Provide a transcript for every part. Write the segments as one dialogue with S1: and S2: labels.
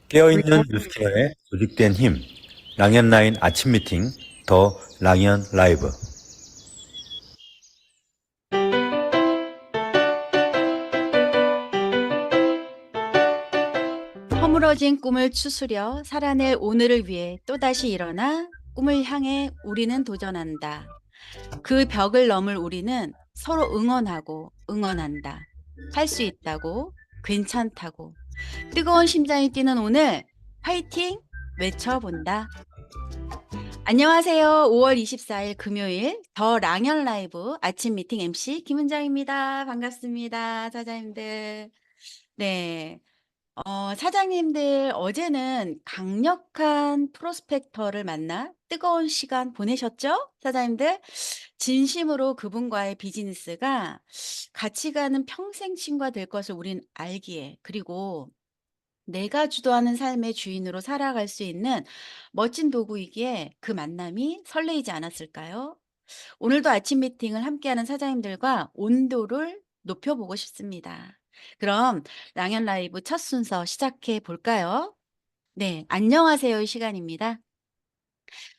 S1: 깨어있는 뉴스캐널의 조직된 힘, 랑연라인 아침 미팅, 더 랑연 라이브.
S2: 허물어진 꿈을 추스려 살아낼 오늘을 위해 또다시 일어나 꿈을 향해 우리는 도전한다. 그 벽을 넘을 우리는 서로 응원하고 응원한다. 할 수 있다고, 괜찮다고, 뜨거운 심장이 뛰는 오늘 화이팅 외쳐본다. 안녕하세요. 5월 24일 금요일 더 랑연 라이브 아침 미팅 MC 김은정입니다. 반갑습니다. 사장님들. 네. 사장님들 어제는 강력한 프로스펙터를 만나 뜨거운 시간 보내셨죠? 사장님들 진심으로 그분과의 비즈니스가 같이 가는 평생 친구가 될 것을 우린 알기에 그리고 내가 주도하는 삶의 주인으로 살아갈 수 있는 멋진 도구이기에 그 만남이 설레이지 않았을까요? 오늘도 아침 미팅을 함께하는 사장님들과 온도를 높여보고 싶습니다. 그럼 랑연 라이브 첫 순서 시작해 볼까요? 네, 안녕하세요. 이 시간입니다.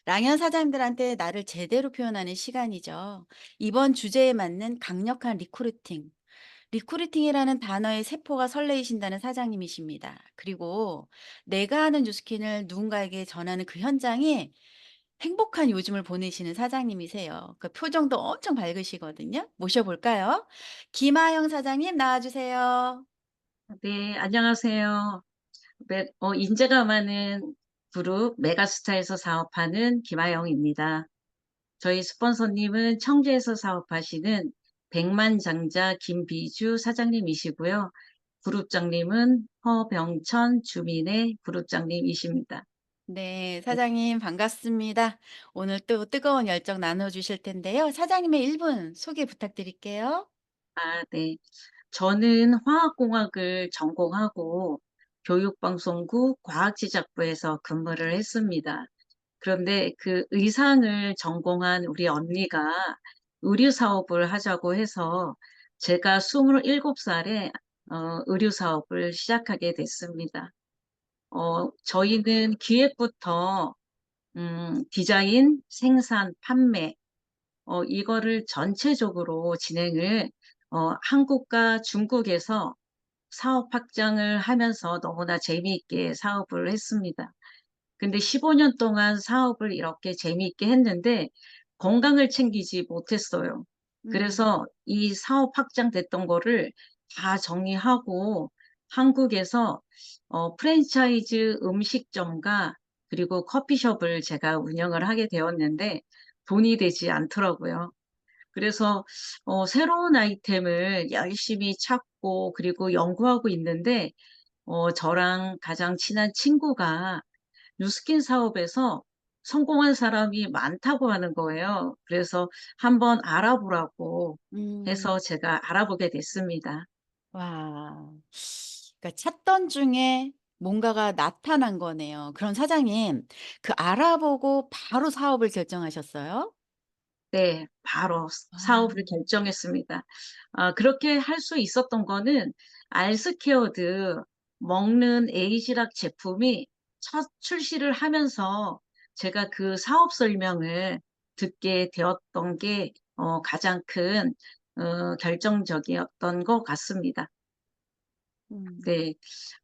S2: 랑연 사장님들한테 나를 제대로 표현하는 시간이죠. 이번 주제에 맞는 강력한 리크루팅. 리크루팅이라는 단어의 세포가 설레이신다는 사장님이십니다. 그리고 내가 하는 뉴스킨을 누군가에게 전하는 그 현장이 행복한 요즘을 보내시는 사장님이세요. 그 표정도 엄청 밝으시거든요. 모셔볼까요? 김하영 사장님 나와주세요.
S3: 네, 안녕하세요. 인재가 많은 그룹 메가스타에서 사업하는 김아영입니다. 저희 스폰서님은 청주에서 사업하시는 백만장자 김비주 사장님이시고요. 그룹장님은 허병천 주민의 그룹장님이십니다.
S2: 네, 사장님 반갑습니다. 오늘 또 뜨거운 열정 나눠주실 텐데요. 사장님의 1분 소개 부탁드릴게요.
S3: 네. 저는 화학공학을 전공하고 교육방송국 과학지작부에서 근무를 했습니다. 그런데 그 의상을 전공한 우리 언니가 의류 사업을 하자고 해서 제가 27살에 의류 사업을 시작하게 됐습니다. 저희는 기획부터 디자인, 생산, 판매 이거를 전체적으로 진행을 한국과 중국에서 사업 확장을 하면서 너무나 재미있게 사업을 했습니다. 근데 15년 동안 사업을 이렇게 재미있게 했는데 건강을 챙기지 못했어요.
S2: 음,
S3: 그래서 이 사업 확장됐던 거를 다 정리하고 한국에서 프랜차이즈 음식점과 그리고 커피숍을 제가 운영을 하게 되었는데 돈이 되지 않더라고요. 그래서 새로운 아이템을 열심히 찾고 그리고 연구하고 있는데 저랑 가장 친한 친구가 뉴스킨 사업에서 성공한 사람이 많다고 하는 거예요. 그래서 한번 알아보라고
S2: 음,
S3: 해서 제가 알아보게 됐습니다.
S2: 와. 그러니까 찾던 중에 뭔가가 나타난 거네요. 그럼 사장님, 그 알아보고 바로 사업을 결정하셨어요?
S3: 네, 바로
S2: 아,
S3: 사업을 결정했습니다. 그렇게 할 수 있었던 거는 알스케어드 먹는 에이지락 제품이 첫 출시를 하면서 제가 그 사업 설명을 듣게 되었던 게 가장 큰 결정적이었던 것 같습니다.
S2: 음,
S3: 네,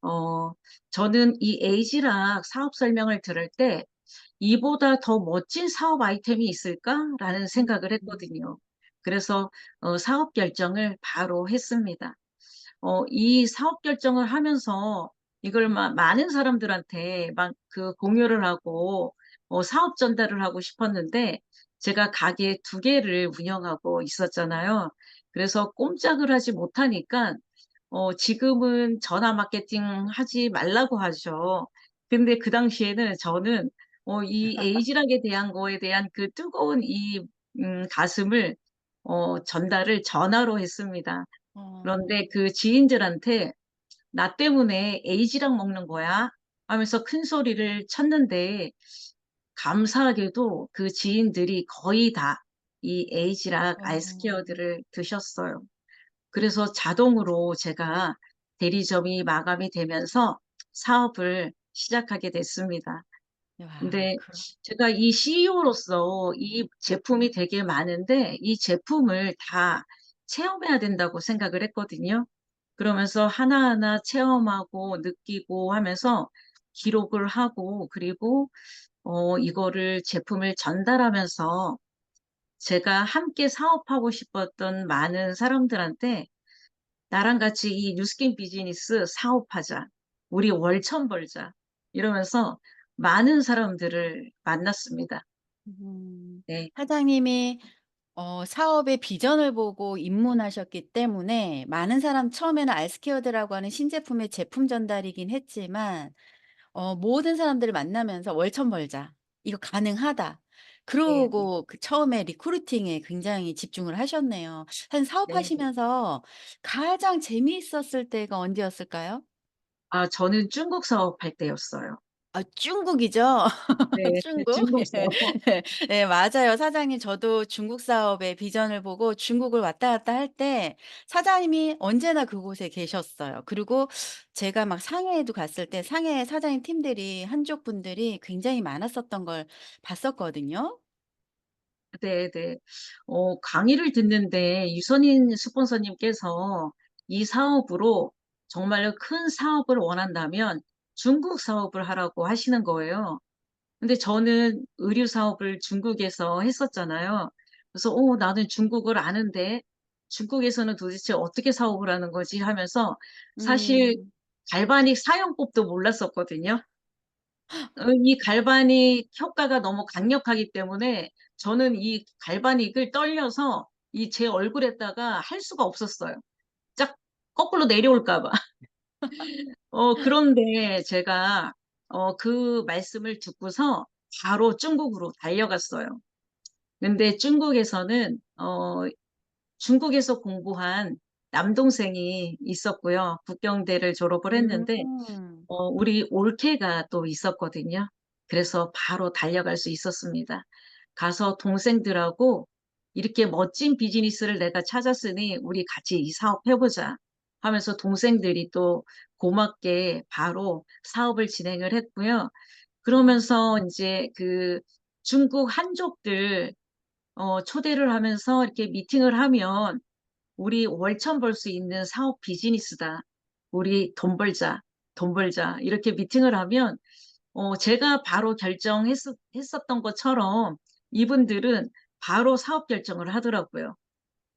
S3: 어, 저는 이 에이지락 사업 설명을 들을 때 이보다 더 멋진 사업 아이템이 있을까라는 생각을
S2: 음,
S3: 했거든요. 그래서 사업 결정을 바로 했습니다. 이 사업 결정을 하면서 이걸 많은 사람들한테 막 그 공유를 하고 사업 전달을 하고 싶었는데 제가 가게 2개를 운영하고 있었잖아요. 그래서 꼼짝을 하지 못하니까 지금은 전화 마케팅 하지 말라고 하죠. 근데 그 당시에는 저는 이 에이지락에 대한 거에 대한 그 뜨거운 이 가슴을 전달을 전화로 했습니다.
S2: 어,
S3: 그런데 그 지인들한테 나 때문에 에이지락 먹는 거야 하면서 큰 소리를 쳤는데 감사하게도 그 지인들이 거의 다 이 에이지락
S2: 어,
S3: 아이스케어들을 드셨어요. 그래서 자동으로 제가 대리점이 마감이 되면서 사업을 시작하게 됐습니다.
S2: 와,
S3: 근데 제가 이 CEO로서 이 제품이 되게 많은데 이 제품을 다 체험해야 된다고 생각을 했거든요. 그러면서 하나하나 체험하고 느끼고 하면서 기록을 하고 그리고 이거를 제품을 전달하면서 제가 함께 사업하고 싶었던 많은 사람들한테 나랑 같이 이 뉴스킨 비즈니스 사업하자. 우리 월천 벌자. 이러면서 많은 사람들을 만났습니다. 네,
S2: 사장님이 사업의 비전을 보고 입문하셨기 때문에 많은 사람 처음에는 알스케어드라고 하는 신제품의 제품 전달이긴 했지만 모든 사람들을 만나면서 "월천 벌자. 이거 가능하다."
S3: 네, 네,
S2: 그러고 그 처음에 리크루팅에 굉장히 집중을 하셨네요. 한
S3: 네. 네.
S2: 사업하시면서 가장 재미있었을 때가 언제였을까요?
S3: 아, 저는 중국 사업할 때였어요.
S2: 아 중국이죠?
S3: 네,
S2: 중국?
S3: 중국
S2: 예.
S3: 사업.
S2: 네 맞아요. 사장님 저도 중국 사업의 비전을 보고 중국을 왔다 갔다 할 때 사장님이 언제나 그곳에 계셨어요. 그리고 제가 막 상해에도 갔을 때 상해 사장님 팀들이 한족 분들이 굉장히 많았었던 걸 봤었거든요.
S3: 네, 네. 강의를 듣는데 유선인 스폰서님께서 이 사업으로 정말로 큰 사업을 원한다면 중국 사업을 하라고 하시는 거예요. 근데 저는 의류 사업을 중국에서 했었잖아요. 그래서, 나는 중국을 아는데 중국에서는 도대체 어떻게 사업을 하는 거지 하면서 사실
S2: 음.
S3: 갈바닉 사용법도 몰랐었거든요. 이 갈바닉 효과가 너무 강력하기 때문에 저는 이 갈바닉을 떨려서 이 제 얼굴에다가 할 수가 없었어요. 짝 거꾸로 내려올까 봐. 그런데 제가 그 말씀을 듣고서 바로 중국으로 달려갔어요. 근데 중국에서 공부한 남동생이 있었고요. 북경대를 졸업을 했는데
S2: 음.
S3: 우리 올케가 또 있었거든요. 그래서 바로 달려갈 수 있었습니다. 가서 동생들하고 이렇게 멋진 비즈니스를 내가 찾았으니 우리 같이 이 사업 해보자 하면서 동생들이 또 고맙게 바로 사업을 진행을 했고요. 그러면서 이제 그 중국 한족들 초대를 하면서 이렇게 미팅을 하면 우리 월천 벌 수 있는 사업 비즈니스다. 우리 돈 벌자, 돈 벌자. 이렇게 미팅을 하면, 제가 바로 결정했었던 것처럼 이분들은 바로 사업 결정을 하더라고요.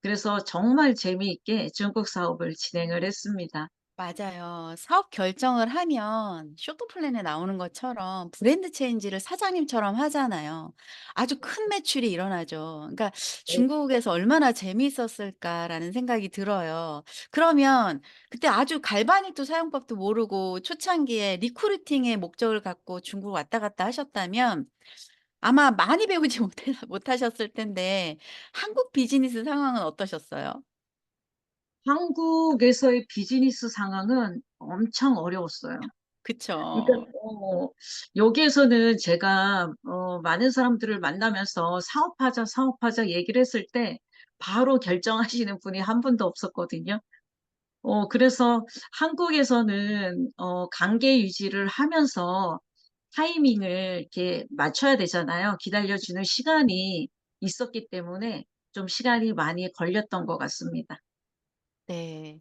S3: 그래서 정말 재미있게 중국 사업을 진행을 했습니다.
S2: 맞아요. 사업 결정을 하면 쇼트 플랜에 나오는 것처럼 브랜드 체인지를 사장님처럼 하잖아요. 아주 큰 매출이 일어나죠. 그러니까
S3: 네.
S2: '중국에서 얼마나 재미있었을까.'라는 생각이 들어요. 그러면 그때 아주 갈바닉도 사용법도 모르고 초창기에 리크루팅의 목적을 갖고 중국 왔다 갔다 하셨다면 아마 많이 배우지 못하셨을 텐데 한국 비즈니스 상황은 어떠셨어요?
S3: 한국에서의 비즈니스 상황은 엄청 어려웠어요. 그러니까
S2: 그쵸.
S3: 여기에서는 제가 많은 사람들을 만나면서 사업하자, 사업하자 얘기를 했을 때 바로 결정하시는 분이 한 분도 없었거든요. 그래서 한국에서는 관계 유지를 하면서 타이밍을 이렇게 맞춰야 되잖아요. 기다려주는 시간이 있었기 때문에 좀 시간이 많이 걸렸던 것 같습니다.
S2: 네.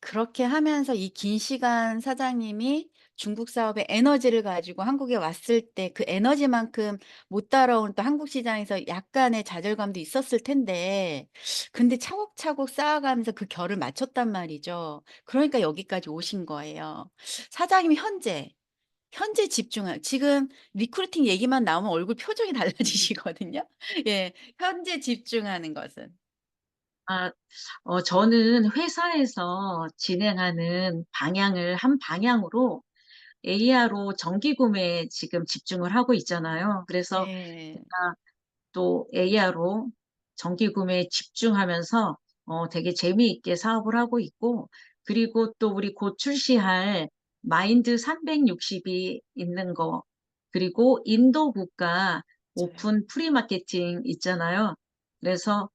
S2: 그렇게 하면서 이 긴 시간 사장님이 중국 사업의 에너지를 가지고 한국에 왔을 때 그 에너지만큼 못 따라오는 또 한국 시장에서 약간의 좌절감도 있었을 텐데 근데 차곡차곡 쌓아가면서 그 결을 맞췄단 말이죠. 그러니까 여기까지 오신 거예요. 사장님이 현재 집중하 지금 리크루팅 얘기만 나오면 얼굴 표정이 달라지시거든요. 예. 현재 집중하는 것은.
S3: 아, 저는 회사에서 진행하는 방향을 한 방향으로 AR로 정기 구매에 지금 집중을 하고 있잖아요. 그래서
S2: 네.
S3: 제가 또 AR로 정기 구매에 집중하면서 되게 재미있게 사업을 하고 있고, 그리고 또 우리 곧 출시할 마인드 360이 있는 거, 그리고 인도 국가
S2: 맞아요.
S3: 오픈 프리 마케팅 있잖아요. 그래서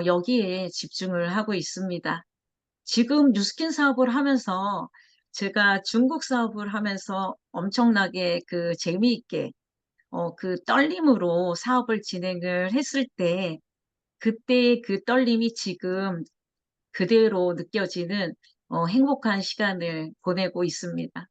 S3: 여기에 집중을 하고 있습니다. 지금 뉴스킨 사업을 하면서 제가 중국 사업을 하면서 엄청나게 그 재미있게 그 떨림으로 사업을 진행을 했을 때 그때의 그 떨림이 지금 그대로 느껴지는 행복한 시간을 보내고 있습니다.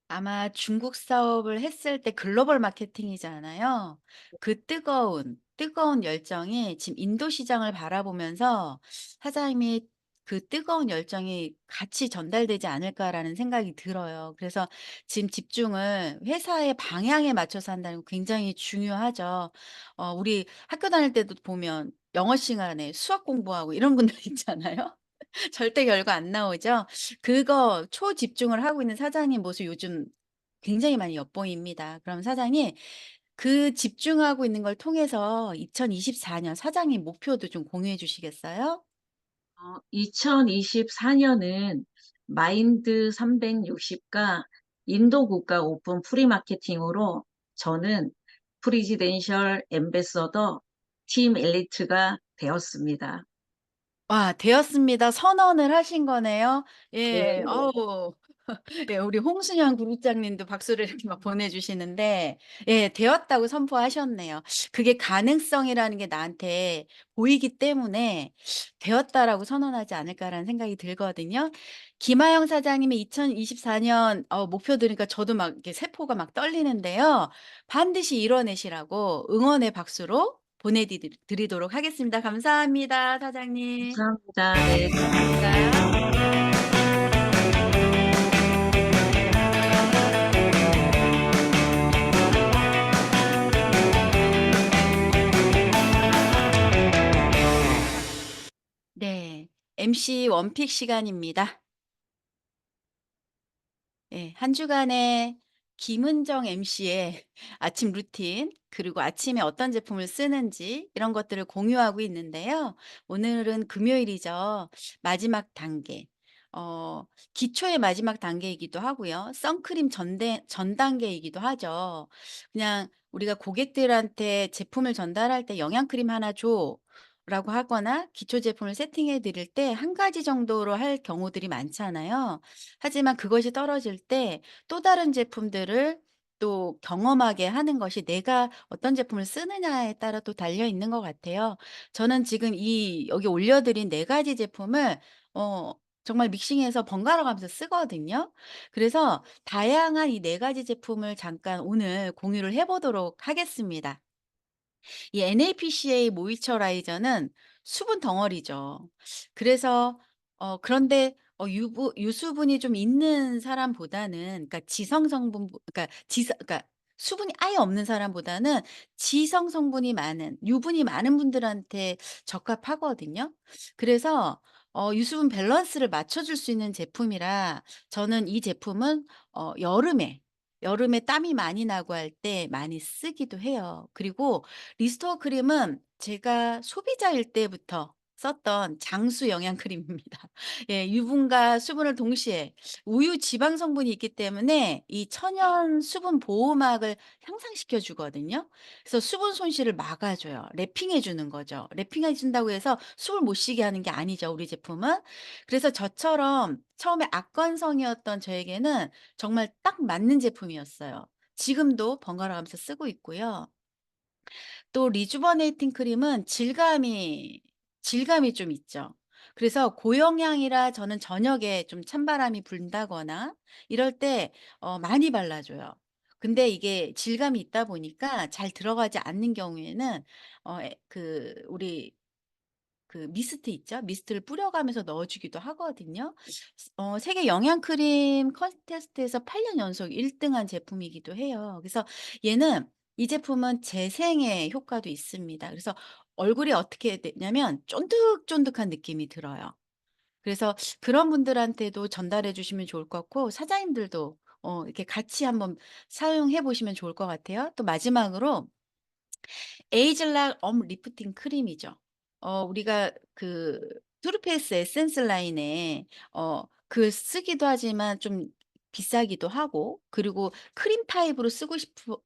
S2: 아마 중국 사업을 했을 때 글로벌 마케팅이잖아요. 그 뜨거운 열정이 지금 인도 시장을 바라보면서 사장님이 그 뜨거운 열정이 같이 전달되지 않을까라는 생각이 들어요. 그래서 지금 집중을 회사의 방향에 맞춰서 한다는 거 굉장히 중요하죠. 우리 학교 다닐 때도 보면 영어 시간에 수학 공부하고 이런 분들 있잖아요. 절대 결과 안 나오죠. 그거 초집중을 하고 있는 사장님 모습 요즘 굉장히 많이 엿보입니다. 그럼 사장님 그 집중하고 있는 걸 통해서 2024년 사장님 목표도 좀 공유해 주시겠어요?
S3: 2024년은 마인드 360과 인도 국가 오픈 프리마케팅으로 저는 프리지덴셜 앰베서더 팀 엘리트가 되었습니다.
S2: 와 되었습니다. 선언을 하신 거네요.
S3: 네.
S2: 예. 어우. 네. 우리 홍순영 그룹장님도 박수를 이렇게 막 보내주시는데 예 되었다고 선포하셨네요. 그게 가능성이라는 게 나한테 보이기 때문에 '되었다.'라고 선언하지 않을까라는 생각이 들거든요. 김하영 사장님의 2024년 목표 들으니까 저도 막 이렇게 세포가 막 떨리는데요. 반드시 이뤄내시라고 응원의 박수로 드리도록 하겠습니다. 감사합니다, 사장님.
S3: 감사합니다. 네.
S2: 감사합니다. 네. MC 원픽 시간입니다. 예. 한 주간의 김은정 MC의 아침 루틴 그리고 아침에 어떤 제품을 쓰는지 이런 것들을 공유하고 있는데요. 오늘은 금요일이죠. 마지막 단계. 기초의 마지막 단계이기도 하고요. 선크림 전 단계이기도 하죠. 그냥 우리가 고객들한테 제품을 전달할 때 "영양크림 하나 줘." 라고 하거나 기초 제품을 세팅해 드릴 때 한 가지 정도로 할 경우들이 많잖아요. 하지만 그것이 떨어질 때 또 다른 제품들을 또 경험하게 하는 것이 내가 어떤 제품을 쓰느냐에 따라 또 달려 있는 것 같아요. 저는 지금 여기 올려 드린 4 가지 제품을 어 정말 믹싱해서 번갈아 가면서 쓰거든요. 그래서 다양한 이 4 가지 제품을 잠깐 오늘 공유를 해 보도록 하겠습니다. 이 NAPCA 모이스처라이저는 수분 덩어리죠. 그래서 그런데 유수분이 좀 있는 사람보다는 그러니까 지성 성분 그러니까 수분이 아예 없는 사람보다는 지성 성분이 많은 유분이 많은 분들한테 적합하거든요. 그래서 유수분 밸런스를 맞춰 줄 수 있는 제품이라 저는 이 제품은 여름에 땀이 많이 나고 할 때 많이 쓰기도 해요. 그리고 리스토어 크림은 제가 소비자일 때부터 썼던 장수 영양 크림입니다. 예, 유분과 수분을 동시에 우유 지방 성분이 있기 때문에 이 천연 수분 보호막을 향상시켜 주거든요. 그래서 수분 손실을 막아 줘요. 랩핑해 주는 거죠. 랩핑해 준다고 해서 숨을 못 쉬게 하는 게 아니죠, 우리 제품은. 그래서 저처럼 처음에 악건성이었던 저에게는 정말 딱 맞는 제품이었어요. 지금도 번갈아 가면서 쓰고 있고요. 또 리주버네이팅 크림은 질감이 좀 있죠. 그래서 고영양이라 저는 저녁에 좀 찬바람이 분다거나 이럴 때 많이 발라 줘요. 근데 이게 질감이 있다 보니까 잘 들어가지 않는 경우에는 우리 미스트 있죠? 미스트를 뿌려가면서 넣어 주기도 하거든요. 세계 영양 크림 컨테스트에서 8년 연속 1 등한 제품이기도 해요. 그래서 이 제품은 재생의 효과도 있습니다. 그래서 얼굴이 어떻게 되냐면 쫀득쫀득한 느낌이 들어요. 그래서 그런 분들한테도 전달해 주시면 좋을 것 같고 사장님들도 이렇게 같이 한번 사용해 보시면 좋을 것 같아요. 또 마지막으로 에이즐락 엄 리프팅 크림이죠. 우리가 투르페이스 에센스 라인에 쓰기도 하지만 좀 비싸기도 하고 그리고 크림 타입으로 쓰고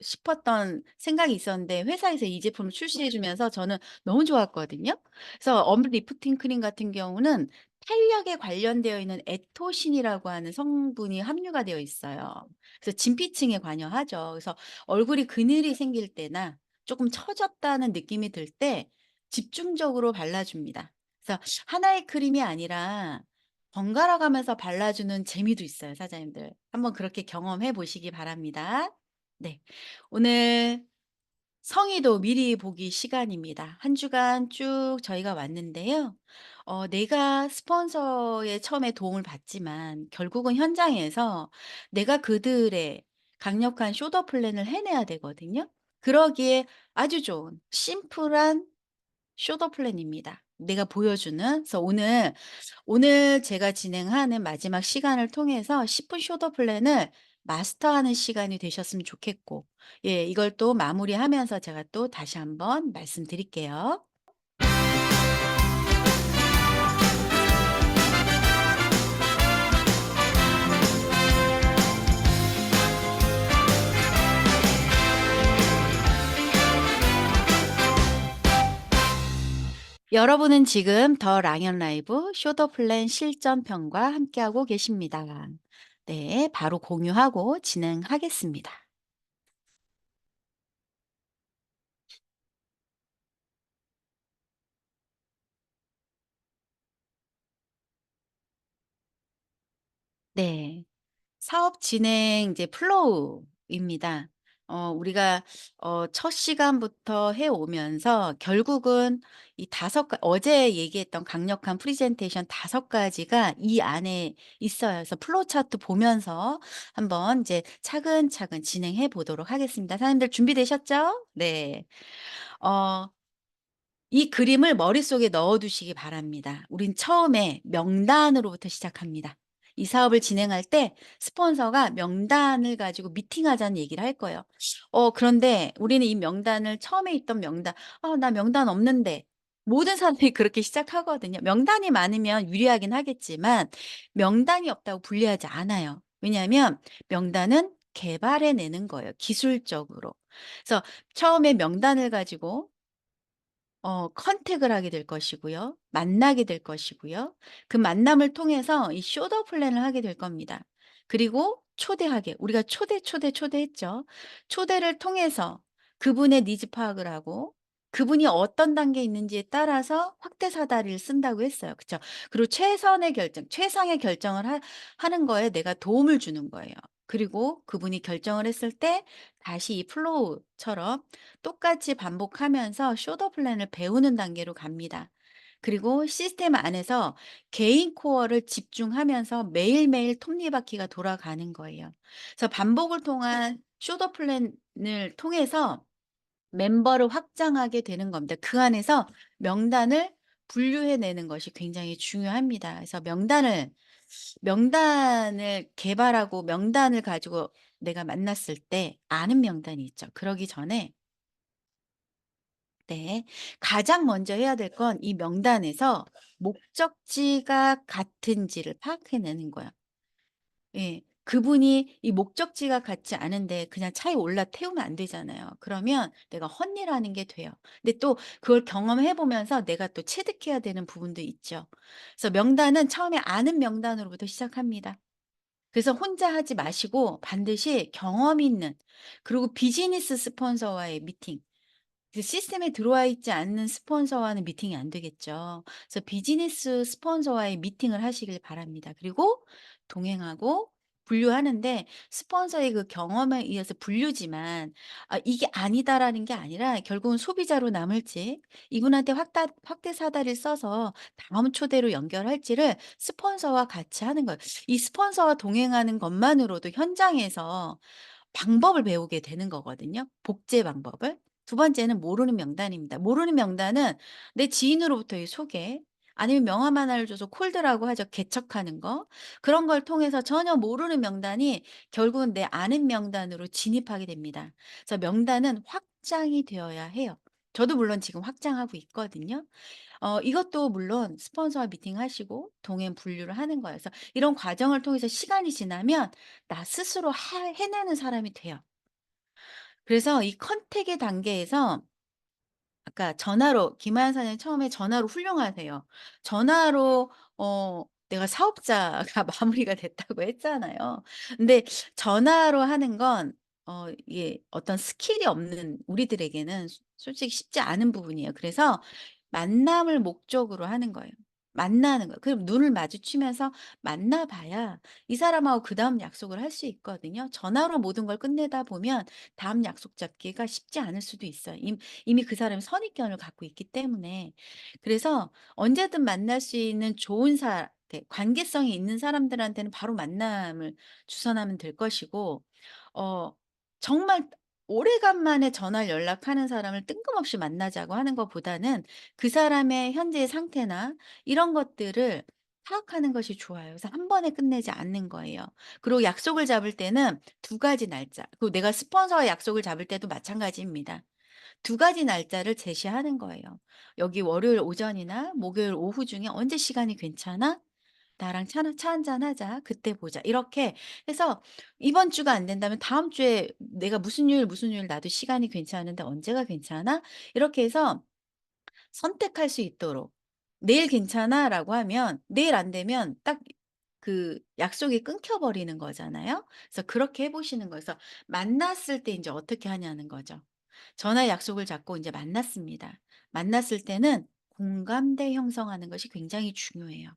S2: 싶었던 생각이 있었는데 회사에서 이 제품을 출시해 주면서 저는 너무 좋았거든요. 그래서 엄 리프팅 크림 같은 경우는 탄력에 관련되어 있는 에토신이라고 하는 성분이 함유가 되어 있어요. 그래서 진피층에 관여하죠. 그래서 얼굴이 그늘이 생길 때나 조금 처졌다는 느낌이 들 때 집중적으로 발라줍니다. 그래서 하나의 크림이 아니라 번갈아 가면서 발라주는 재미도 있어요, 사장님들. 한번 그렇게 경험해 보시기 바랍니다. 네. 오늘 성의도 미리 보기 시간입니다. 한 주간 쭉 저희가 왔는데요. 내가 스폰서의 처음에 도움을 받지만 결국은 현장에서 내가 그들의 강력한 쇼더 플랜을 해내야 되거든요. 그러기에 아주 좋은 심플한 쇼더 플랜입니다. 내가 보여주는. 그래서 오늘 제가 진행하는 마지막 시간을 통해서 10분 쇼더 플랜을 마스터하는 시간이 되셨으면 좋겠고, 예, 이걸 또 마무리하면서 제가 또 다시 한번 말씀드릴게요. 여러분은 지금 더 랑연 라이브 쇼더 플랜 실전편과 함께하고 계십니다. 네, 바로 공유하고 진행하겠습니다. 네. 사업 진행 이제 플로우입니다. 우리가 첫 시간부터 해 오면서 결국은 이 다섯 가 어제 얘기했던 강력한 프레젠테이션 5가지가 이 안에 있어요. 그래서 플로우 차트 보면서 한번 이제 차근차근 진행해 보도록 하겠습니다. 사장님들 준비되셨죠? 네. 어 이 그림을 머릿속에 넣어 두시기 바랍니다. 우린 처음에 명단으로부터 시작합니다. 이 사업을 진행할 때 스폰서가 명단을 가지고 미팅하자는 얘기를 할 거예요. 그런데 우리는 이 명단을 처음에 있던 명단, 나 명단 없는데. 모든 사람들이 그렇게 시작하거든요. 명단이 많으면 유리하긴 하겠지만 명단이 없다고 불리하지 않아요. 왜냐하면 명단은 개발해 내는 거예요, 기술적으로. 그래서 처음에 명단을 가지고 컨택을 하게 될 것이고요. 만나게 될 것이고요. 그 만남을 통해서 이 쇼더 플랜을 하게 될 겁니다. 그리고 초대하게 우리가 초대했죠. 초대를 통해서 그분의 니즈 파악을 하고 그분이 어떤 단계에 있는지에 따라서 확대 사다리를 쓴다고 했어요. 그쵸? 그리고 최선의 결정, 최상의 결정을 하는 거에 내가 도움을 주는 거예요. 그리고 그분이 결정을 했을 때 다시 이 플로우처럼 똑같이 반복하면서 쇼더 플랜을 배우는 단계로 갑니다. 그리고 시스템 안에서 개인 코어를 집중하면서 매일매일 톱니바퀴가 돌아가는 거예요. 그래서 반복을 통한 쇼더 플랜을 통해서 멤버를 확장하게 되는 겁니다. 그 안에서 명단을 분류해 내는 것이 굉장히 중요합니다. 그래서 명단을 개발하고 명단을 가지고 내가 만났을 때 아는 명단이 있죠. 그러기 전에 네. 가장 먼저 해야 될 건 이 명단에서 목적지가 같은지를 파악해내는 거야. 예. 그분이 이 목적지가 같지 않은데 그냥 차에 올라 태우면 안 되잖아요. 그러면 내가 헛일하는 게 돼요. 근데 또 그걸 경험해 보면서 내가 또 체득해야 되는 부분도 있죠. 그래서 명단은 처음에 아는 명단으로부터 시작합니다. 그래서 혼자 하지 마시고 반드시 경험 있는 그리고 비즈니스 스폰서와의 미팅 그 시스템에 들어와 있지 않는 스폰서와는 미팅이 안 되겠죠. 그래서 비즈니스 스폰서와의 미팅을 하시길 바랍니다. 그리고 동행하고 분류하는데 스폰서의 그 경험에 의해서 분류지만 이게 아니다라는 게 아니라 결국은 소비자로 남을지 이분한테 확대 사다리를 써서 다음 초대로 연결할지를 스폰서와 같이 하는 거예요. 이 스폰서와 동행하는 것만으로도 현장에서 방법을 배우게 되는 거거든요. 복제 방법을. 두 번째는 모르는 명단입니다. 모르는 명단은 내 지인으로부터의 소개 아니면 명함 하나를 줘서 콜드라고 하죠. 개척하는 거. 그런 걸 통해서 전혀 모르는 명단이 결국은 내 아는 명단으로 진입하게 됩니다. 그래서 명단은 확장이 되어야 해요. 저도 물론 지금 확장하고 있거든요. 이것도 물론 스폰서와 미팅하시고 동행 분류를 하는 거예요. 그래서 이런 과정을 통해서 시간이 지나면 나 스스로 해내는 사람이 돼요. 그래서 이 컨택의 단계에서 아까 전화로 김하연 사장님 처음에 전화로 훌륭하세요. 전화로 내가 사업자가 마무리가 됐다고 했잖아요. 근데 전화로 하는 건 이게 어떤 스킬이 없는 우리들에게는 솔직히 쉽지 않은 부분이에요. 그래서 만남을 목적으로 하는 거예요. 만나는 거예요. 그럼 눈을 마주치면서 만나 봐야 이 사람하고 그다음 약속을 할 수 있거든요. 전화로 모든 걸 끝내다 보면 다음 약속 잡기가 쉽지 않을 수도 있어요. 이미 그 사람이 선입견을 갖고 있기 때문에. 그래서 언제든 만날 수 있는 좋은 관계성이 있는 사람들한테는 바로 만남을 주선하면 될 것이고, 어 정말 오래간만에 전화를 연락하는 사람을 뜬금없이 만나자고 하는 것보다는 그 사람의 현재의 상태나 이런 것들을 파악하는 것이 좋아요. 그래서 한 번에 끝내지 않는 거예요. 그리고 약속을 잡을 때는 두 가지 날짜, 그리고 내가 스폰서와 약속을 잡을 때도 마찬가지입니다. 두 가지 날짜를 제시하는 거예요. "여기 월요일 오전이나 목요일 오후 중에 언제 시간이 괜찮아? 나랑 차 한잔 하자. 그때 보자." 이렇게 해서 이번 주가 안 된다면 다음 주에 "내가 무슨 요일, 무슨 요일 나도 시간이 괜찮은데 언제가 괜찮아?" 이렇게 해서 선택할 수 있도록 "내일 괜찮아?"라고 하면 내일 안 되면 딱 그 약속이 끊겨 버리는 거잖아요. 그래서 그렇게 해 보시는 거예요. 그래서 만났을 때 인제 어떻게 하냐는 거죠. 전화 약속을 잡고 인제 만났습니다. 만났을 때는 공감대 형성하는 것이 굉장히 중요해요.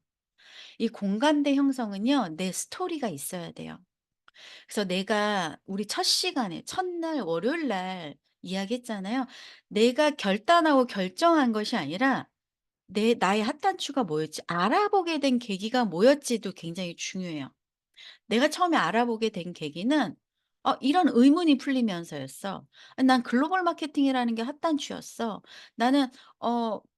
S2: 이 공감대 형성은요, 내 스토리가 있어야 돼요. 그래서 내가 우리 첫 시간에 첫날 월요일 날 이야기했잖아요. 내가 결단하고 결정한 것이 아니라 나의 핫단추가 뭐였지? 알아보게 된 계기가 뭐였지도 굉장히 중요해요. 내가 처음에 알아보게 된 계기는 이런 의문이 풀리면서였어. 난 글로벌 마케팅이라는 게 핫단추였어. 나는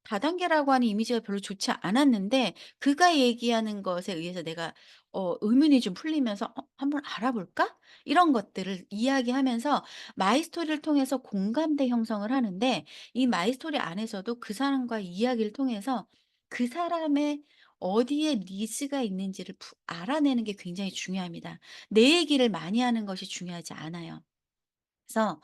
S2: 다단계라고 하는 이미지가 별로 좋지 않았는데 그가 얘기하는 것에 의해서 내가 의문이 좀 풀리면서 '한번 알아볼까?' 이런 것들을 이야기하면서 마이스토리를 통해서 공감대 형성을 하는데, 이 마이스토리 안에서도 그 사람과의 이야기를 통해서 그 사람의 어디에 니즈가 있는지를 알아내는 게 굉장히 중요합니다. 내 얘기를 많이 하는 것이 중요하지 않아요. 그래서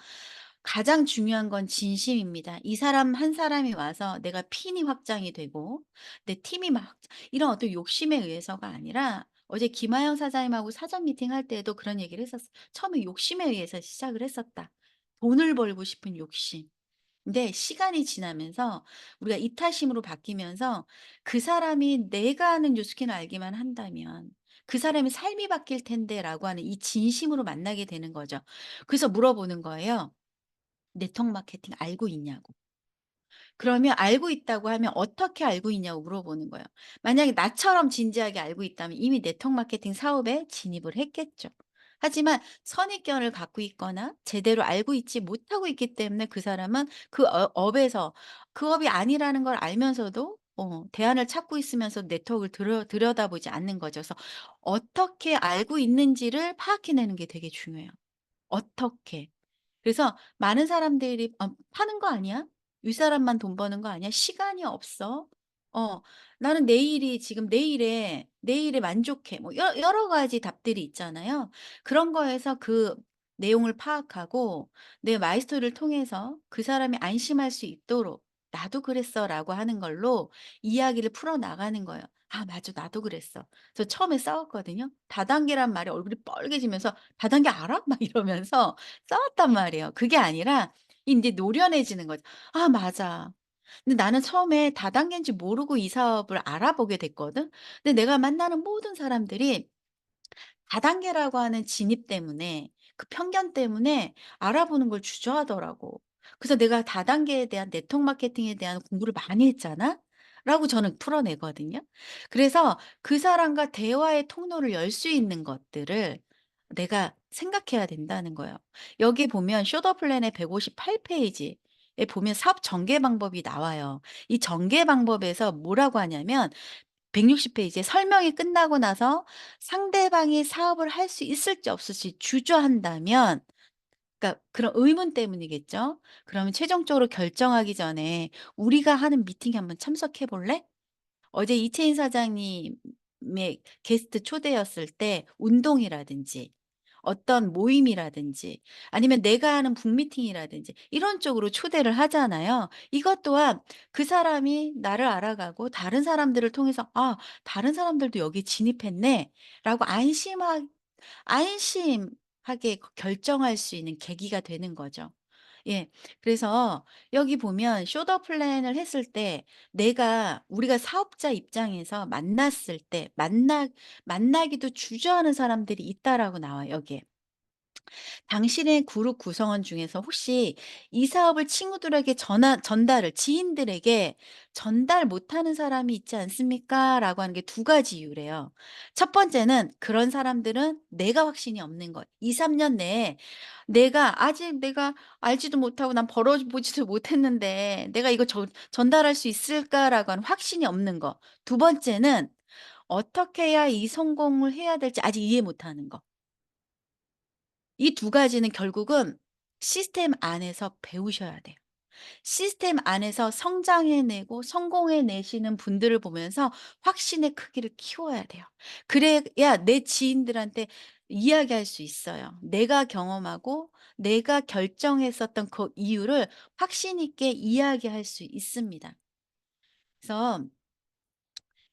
S2: 가장 중요한 건 진심입니다. 이 사람 한 사람이 와서 내가 핀이 확장이 되고 내 팀이 막 이런 어떤 욕심에 의해서가 아니라, 어제 김하영 사장님하고 사전 미팅할 때에도 그런 얘기를 했었어요. 처음에 욕심에 의해서 시작을 했었다. 돈을 벌고 싶은 욕심. 근데 시간이 지나면서 우리가 이타심으로 바뀌면서 그 사람이 내가 아는 뉴스킨을 알기만 한다면 '그 사람의 삶이 바뀔 텐데.'라고 하는 이 진심으로 만나게 되는 거죠. 그래서 물어보는 거예요. "네트워크 마케팅 알고 있냐."고. 그러면 알고 있다고 하면 "어떻게 알고 있냐."고 물어보는 거예요. 만약에 나처럼 진지하게 알고 있다면 이미 네트워크 마케팅 사업에 진입을 했겠죠. 하지만 선입견을 갖고 있거나 제대로 알고 있지 못하고 있기 때문에 그 사람은 그 업에서 그 업이 아니라는 걸 알면서도 대안을 찾고 있으면서 네트워크를 들여다보지 않는 거죠. 그래서 어떻게 알고 있는지를 파악해내는 게 되게 중요해요. 어떻게. 그래서 많은 사람들이 파는 거 아니야? 윗사람만 돈 버는 거 아니야? 시간이 없어. 어 나는 내일이 지금 내일에 만족해." 뭐 여러 가지 답들이 있잖아요. 그런 거에서 그 내용을 파악하고 내 마이스토리를 통해서 그 사람이 안심할 수 있도록 "나도 그랬어."라고 하는 걸로 이야기를 풀어 나가는 거예요. "아 맞아. 나도 그랬어." 저 처음에 싸웠거든요. 다단계란 말에 얼굴이 빨개지면서 "다단계 알아?" 막 이러면서 싸웠단 말이에요. 그게 아니라 인제 노련해지는 거죠. '아 맞아. 근데 나는 처음에 다단계인지 모르고 이 사업을 알아보게 됐거든. 근데 내가 만나는 모든 사람들이 다단계라고 하는 진입 때문에, 그 편견 때문에 알아보는 걸 주저하더라고. 그래서 "내가 다단계에 대한 네트워크 마케팅에 대한 공부를 많이 했잖아." 라고 저는 풀어내거든요. 그래서 그 사람과 대화의 통로를 열 수 있는 것들을 내가 생각해야 된다는 거예요. 여기 보면 쇼더 플랜의 158 페이지에 보면 사업 전개 방법이 나와요. 이 전개 방법에서 뭐라고 하냐면 160 페이지에 설명이 끝나고 나서 상대방이 사업을 할 수 있을지 없을지 주저한다면, 그러니까 그런 의문 때문이겠죠. 그러면 최종적으로 결정하기 전에 "우리가 하는 미팅에 한번 참석해 볼래?" 어제 이채인 사장님의 게스트 초대였을 때 운동이라든지 어떤 모임이라든지 아니면 내가 하는 북미팅이라든지 이런 쪽으로 초대를 하잖아요. 이것 또한 그 사람이 나를 알아가고 다른 사람들을 통해서 '아 다른 사람들도 여기 진입했네.'라고 안심하게 결정할 수 있는 계기가 되는 거죠. 예. 그래서 여기 보면 쇼더 플랜을 했을 때 우리가 사업자 입장에서 만났을 때 만나기도 주저하는 사람들이 있다라고 나와요, 여기에. 당신의 그룹 구성원 중에서 혹시 이 사업을 친구들에게 지인들에게 전달 못하는 사람이 있지 않습니까? 라고 하는 게 두 가지 이유래요. 첫 번째는 그런 사람들은 내가 확신이 없는 것. 2-3년 내에 내가 알지도 못하고 난 벌어보지도 못했는데 내가 이거 전달할 수 있을까라고 하는 확신이 없는 거. 두 번째는 어떻게 해야 이 성공을 해야 될지 아직 이해 못하는 거. 이 두 가지는 결국은 시스템 안에서 배우셔야 돼요. 시스템 안에서 성장해 내고 성공해 내시는 분들을 보면서 확신의 크기를 키워야 돼요. 그래야 내 지인들한테 이야기할 수 있어요. 내가 경험하고 내가 결정했었던 그 이유를 확신 있게 이야기할 수 있습니다. 그래서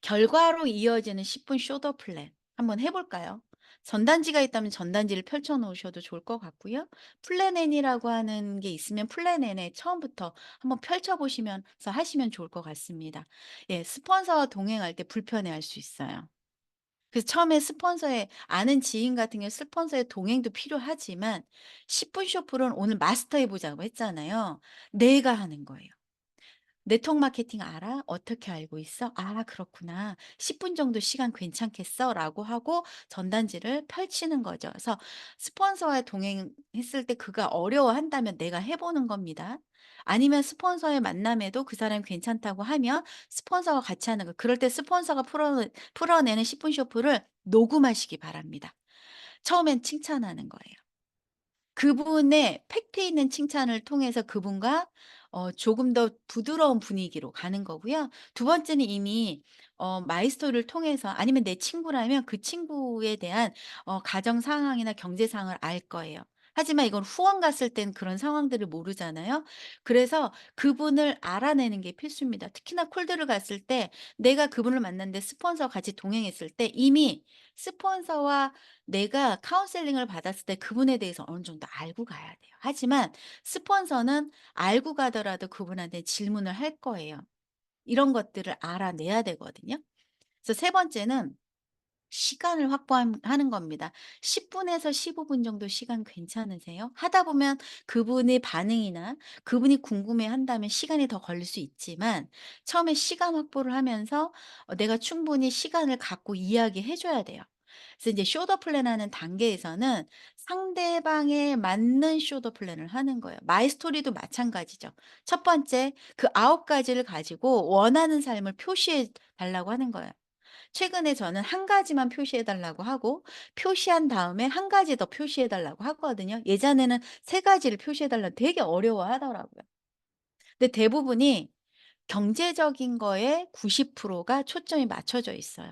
S2: 결과로 이어지는 10분 쇼더 플랜 한번 해 볼까요? 전단지가 있다면 전단지를 펼쳐 놓으셔도 좋을 것 같고요. 플랜 N이라고 하는 게 있으면 플랜 N에 처음부터 한번 펼쳐 보시면서 하시면 좋을 것 같습니다. 예, 스폰서와 동행할 때 불편해할 수 있어요. 그래서 처음에 스폰서의 아는 지인 같은 경우에 스폰서의 동행도 필요하지만 10분 쇼플은 오늘 마스터해 보자고 했잖아요. 내가 하는 거예요. "네트워크 마케팅 알아? 어떻게 알고 있어? 아 그렇구나. 10분 정도 시간 괜찮겠어?"라고 하고 전단지를 펼치는 거죠. 그래서 스폰서와 동행했을 때 그가 어려워한다면 내가 해 보는 겁니다. 아니면 스폰서의 만남에도 그 사람이 괜찮다고 하면 스폰서와 같이 하는 거. 그럴 때 스폰서가 풀어내는 10분 쇼프를 녹음하시기 바랍니다. 처음엔 칭찬하는 거예요. 그분의 팩트 있는 칭찬을 통해서 그분과 조금 더 부드러운 분위기로 가는 거고요. 두 번째는 이미 마이 스토리를 통해서 아니면 내 친구라면 그 친구에 대한 가정 상황이나 경제 상황을 알 거예요. 하지만 이건 후원 갔을 땐 그런 상황들을 모르잖아요. 그래서 그분을 알아내는 게 필수입니다. 특히나 콜드를 갔을 때 내가 그분을 만났는데 스폰서와 같이 동행했을 때 이미 스폰서와 내가 카운셀링을 받았을 때 그분에 대해서 어느 정도 알고 가야 돼요. 하지만 스폰서는 알고 가더라도 그분한테 질문을 할 거예요. 이런 것들을 알아내야 되거든요. 그래서 세 번째는 시간을 하는 겁니다. 10 분에서 15분 정도 시간 괜찮으세요? 하다 보면 그분의 반응이나 그분이 궁금해한다면 시간이 더 걸릴 수 있지만 처음에 시간 확보를 하면서 내가 충분히 시간을 갖고 이야기해 줘야 돼요. 그래서 이제 쇼더 플랜하는 단계에서는 상대방에 맞는 쇼더 플랜을 하는 거예요. 마이 스토리도 마찬가지죠. 첫 번째 그 9 가지를 가지고 원하는 삶을 표시해 달라고 하는 거예요. 최근에 저는 한 가지만 표시해 달라고 하고 표시한 다음에 한 가지 더 표시해 달라고 하거든요. 예전에는 세 가지를 표시해 달라고 되게 어려워하더라고요. 근데 대부분이 경제적인 거에 90%가 초점이 맞춰져 있어요.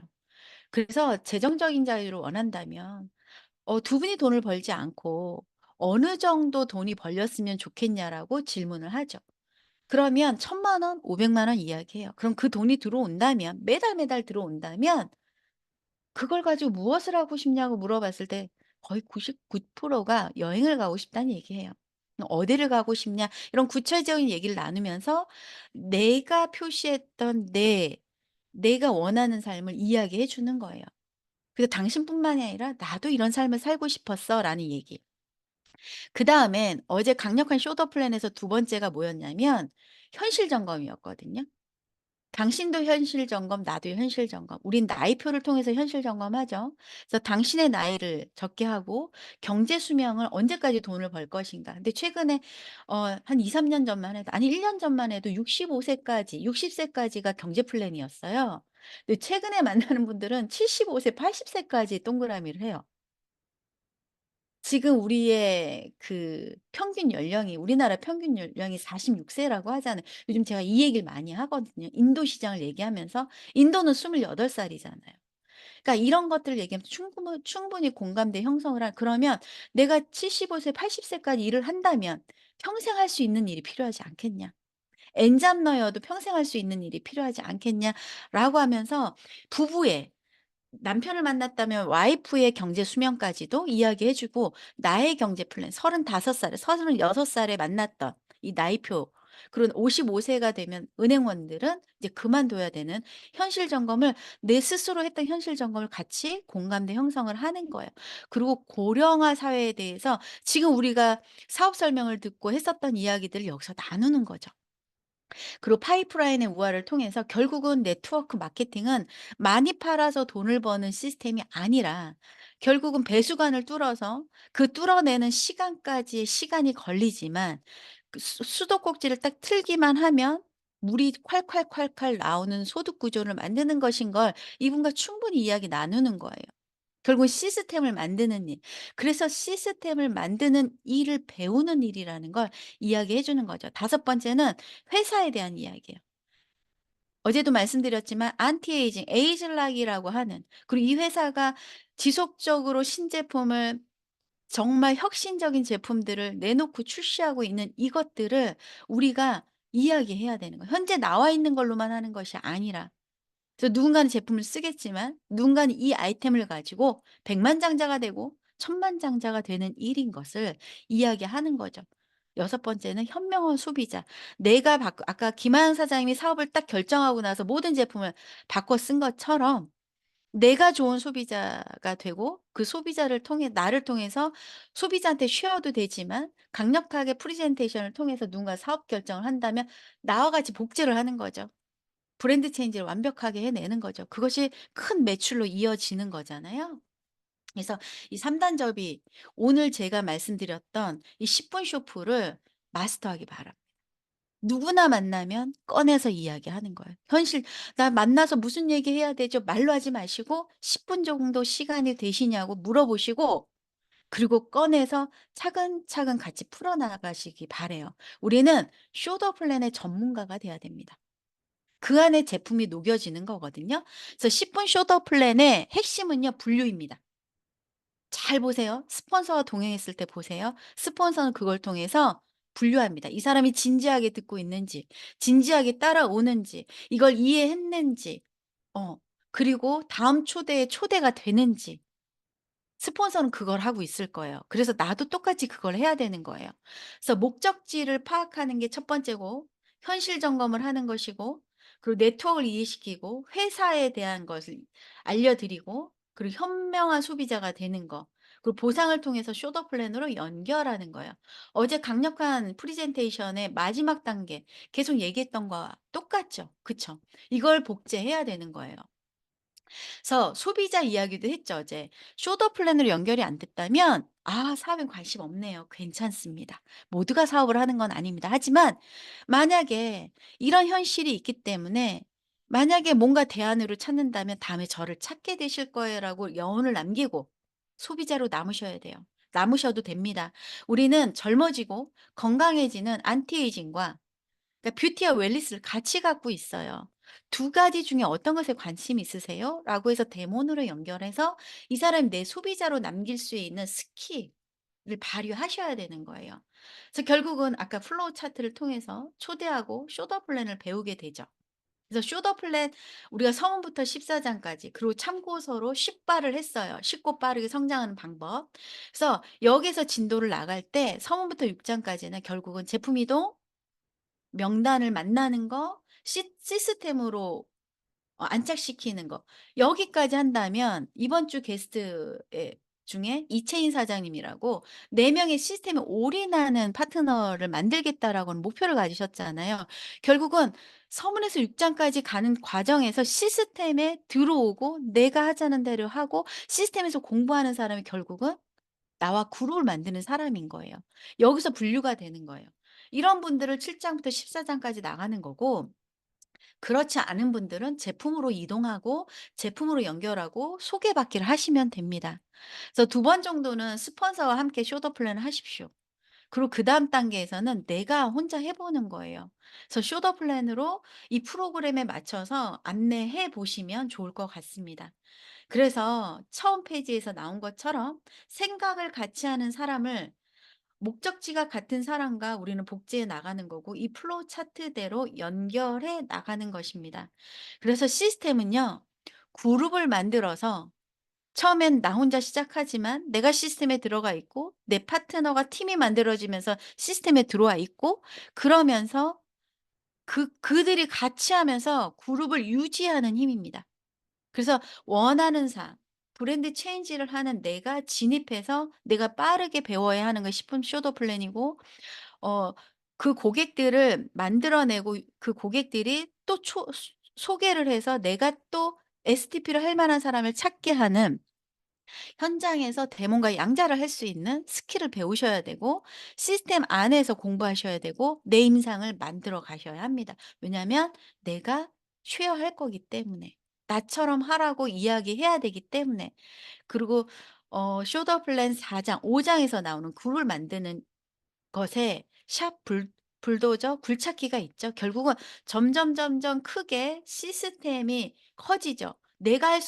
S2: 그래서 재정적인 자유를 원한다면 두 분이 돈을 벌지 않고 "어느 정도 돈이 벌렸으면 좋겠냐?"라고 질문을 하죠. 그러면 1,000만 원, 500만 원 이야기해요. 그럼 그 돈이 들어온다면 매달 매달 들어온다면 그걸 가지고 무엇을 하고 싶냐고 물어봤을 때 거의 99%가 여행을 가고 싶다는 얘기예요. 어디를 가고 싶냐 이런 구체적인 얘기를 나누면서 내가 표시했던 내가 원하는 삶을 이야기해 주는 거예요. 그래서 당신뿐만이 아니라 "나도 이런 삶을 살고 싶었어."라는 얘기. 그다음엔 어제 강력한 쇼더 플랜에서 두 번째가 뭐였냐면 현실 점검이었거든요. 당신도 현실 점검, 나도 현실 점검. 우린 나이표를 통해서 현실 점검하죠. 그래서 당신의 나이를 적게 하고 경제 수명을 언제까지 돈을 벌 것인가. 근데 최근에 한 2-3년 전만 해도 아니 1년 전만 해도 65 세까지 60 세까지가 경제 플랜이었어요. 근데 최근에 만나는 분들은 75 세, 80 세까지 동그라미를 해요. 지금 우리의 그 평균 연령이 우리나라 평균 연령이 46 세라고 하잖아요. 요즘 제가 이 얘기를 많이 하거든요. 인도 시장을 얘기하면서 인도는 28 살이잖아요. 그러니까 이런 것들을 얘기하면 충분히 공감대 형성을 그러면 내가 75세, 80세까지 일을 한다면 평생 할 수 있는 일이 필요하지 않겠냐. 엔잡러여도 평생 할 수 있는 일이 필요하지 않겠냐라고 하면서 부부의 남편을 만났다면 와이프의 경제 수명까지도 이야기해 주고 나의 경제 플랜 35 살에 36 살에 만났던 이 나이표 그런 55 세가 되면 은행원들은 이제 그만둬야 되는 현실 점검을 내 스스로 했던 현실 점검을 같이 공감대 형성을 하는 거예요. 그리고 고령화 사회에 대해서 지금 우리가 사업 설명을 듣고 했었던 이야기들을 여기서 나누는 거죠. 그리고 파이프라인의 우화를 통해서 결국은 네트워크 마케팅은 많이 팔아서 돈을 버는 시스템이 아니라 결국은 배수관을 뚫어서 그 뚫어내는 시간까지의 시간이 걸리지만 그 수도꼭지를 딱 틀기만 하면 물이 콸콸콸콸 나오는 소득 구조를 만드는 것인 걸 이분과 충분히 이야기 나누는 거예요. 결국은 시스템을 만드는 일. 그래서 시스템을 만드는 일을 배우는 일이라는 걸 이야기해 주는 거죠. 다섯 번째는 회사에 대한 이야기예요. 어제도 말씀드렸지만 안티에이징, 에이즐락이라고 하는 그리고 이 회사가 지속적으로 신제품을 정말 혁신적인 제품들을 내놓고 출시하고 있는 이것들을 우리가 이야기해야 되는 거예요. 현재 나와 있는 걸로만 하는 것이 아니라 그래서 누군가는 제품을 쓰겠지만 누군가는 이 아이템을 가지고 백만장자가 되고 천만장자가 되는 일인 것을 이야기하는 거죠. 여섯 번째는 현명한 소비자. 내가 아까 김하영 사장님이 사업을 딱 결정하고 나서 모든 제품을 바꿔 쓴 것처럼 내가 좋은 소비자가 되고 그 소비자를 통해 나를 통해서 소비자한테 쉬어도 되지만 강력하게 프레젠테이션을 통해서 누군가 사업 결정을 한다면 나와 같이 복제를 하는 거죠. 브랜드 체인지를 완벽하게 해내는 거죠. 그것이 큰 매출로 이어지는 거잖아요. 그래서 이 3 단접이 오늘 제가 말씀드렸던 이 10분 쇼프를 마스터하기 바랍니다. 누구나 만나면 꺼내서 이야기하는 거예요. 현실 "나 만나서 무슨 얘기해야 되죠?" 말로 하지 마시고 10분 정도 시간이 되시냐고 물어보시고 그리고 꺼내서 차근차근 같이 풀어나가시기 바라요. 우리는 쇼더 플랜의 전문가가 돼야 됩니다. 그 안에 제품이 녹여지는 거거든요. 그래서 10분 쇼더 플랜의 핵심은요 분류입니다. 잘 보세요. 스폰서와 동행했을 때 보세요. 스폰서는 그걸 통해서 분류합니다. 이 사람이 진지하게 듣고 있는지, 진지하게 따라오는지, 이걸 이해했는지, 어, 그리고 다음 초대에 초대가 되는지, 스폰서는 그걸 하고 있을 거예요. 그래서 나도 똑같이 그걸 해야 되는 거예요. 그래서 목적지를 파악하는 게 첫 번째고 현실 점검을 하는 것이고 그리고 네트워크를 이해시키고 회사에 대한 것을 알려드리고 그리고 현명한 소비자가 되는 거 그리고 보상을 통해서 쇼더 플랜으로 연결하는 거예요. 어제 강력한 프리젠테이션의 마지막 단계 계속 얘기했던 거와 똑같죠. 그쵸? 이걸 복제해야 되는 거예요. 그래서 소비자 이야기도 했죠, 어제. 쇼더 플랜으로 연결이 안 됐다면 사업에 관심 없네요. 괜찮습니다. 모두가 사업을 하는 건 아닙니다. 하지만 만약에 이런 현실이 있기 때문에 만약에 뭔가 대안으로 찾는다면 다음에 저를 찾게 되실 거예요라고 여운을 남기고 소비자로 남으셔야 돼요. 남으셔도 됩니다. 우리는 젊어지고 건강해지는 안티에이징과 그러니까 뷰티와 웰니스를 같이 갖고 있어요. 두 가지 중에 어떤 것에 관심이 있으세요? 라고 해서 데몬으로 연결해서 이 사람이 내 소비자로 남길 수 있는 스킬을 발휘하셔야 되는 거예요. 그래서 결국은 아까 플로우 차트를 통해서 초대하고 쇼더 플랜을 배우게 되죠. 그래서 쇼더 플랜 우리가 서문부터 14장까지 그리고 참고서로 쉽발을 했어요. 쉽고 빠르게 성장하는 방법. 그래서 여기서 진도를 나갈 때 서문부터 6장까지는 결국은 제품 이동, 명단을 만나는 거, 시스템으로 안착시키는 거. 여기까지 한다면 이번 주 게스트에 중에 이채인 사장님이라고 4 명의 시스템에 올인하는 파트너를 만들겠다라고는 목표를 가지셨잖아요. 결국은 서문에서 6 장까지 가는 과정에서 시스템에 들어오고 내가 하자는 대로 하고 시스템에서 공부하는 사람이 결국은 나와 그룹을 만드는 사람인 거예요. 여기서 분류가 되는 거예요. 이런 분들을 7 장부터 14 장까지 나가는 거고 그렇지 않은 분들은 제품으로 이동하고 제품으로 연결하고 소개받기를 하시면 됩니다. 그래서 2번 정도는 스폰서와 함께 쇼더 플랜을 하십시오. 그리고 그다음 단계에서는 내가 혼자 해 보는 거예요. 그래서 쇼더 플랜으로 이 프로그램에 맞춰서 안내해 보시면 좋을 것 같습니다. 그래서 처음 페이지에서 나온 것처럼 생각을 같이 하는 사람을 목적지가 같은 사람과 우리는 복제해 나가는 거고 이 플로우 차트대로 연결해 나가는 것입니다. 그래서 시스템은요. 그룹을 만들어서 처음엔 나 혼자 시작하지만 내가 시스템에 들어가 있고 내 파트너가 팀이 만들어지면서 시스템에 들어와 있고 그러면서 그들이 같이 하면서 그룹을 유지하는 힘입니다. 그래서 원하는 사항, 브랜드 체인지를 하는 내가 진입해서 내가 빠르게 배워야 하는 게 식품 쇼더 플랜이고 어 그 고객들을 만들어내고 그 고객들이 또 소개를 해서 내가 또 STP를 할 만한 사람을 찾게 하는 현장에서 대문과 양자를 할 수 있는 스킬을 배우셔야 되고 시스템 안에서 공부하셔야 되고 내 임상을 만들어 가셔야 합니다. 왜냐하면 내가 쉐어할 거기 때문에. 나처럼 하라고 이야기해야 되기 때문에. 그리고 쇼더 플랜 4 장, 5 장에서 나오는 굴을 만드는 것에 샵 불도저 굴착기가 있죠. 결국은 점점 크게 시스템이 커지죠. 내가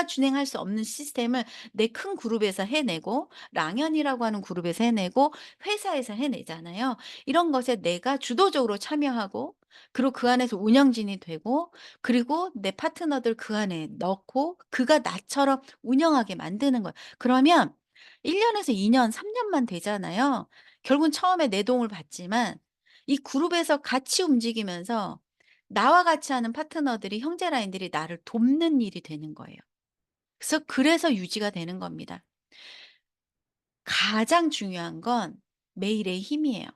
S2: 준행할 수 없는 시스템을 내 큰 그룹에서 해내고 랑연이라고 하는 그룹에서 해내고 회사에서 해내잖아요. 이런 것에 내가 주도적으로 참여하고 그리고 그 안에서 운영진이 되고 그리고 내 파트너들 그 안에 넣고 그가 나처럼 운영하게 만드는 거예요. 그러면 1 년에서 2 년, 3 년만 되잖아요. 결국은 처음에 내 도움을 받지만 이 그룹에서 같이 움직이면서 나와 같이 하는 파트너들이 형제 라인들이 나를 돕는 일이 되는 거예요. 그래서 유지가 되는 겁니다. 가장 중요한 건 매일의 힘이에요.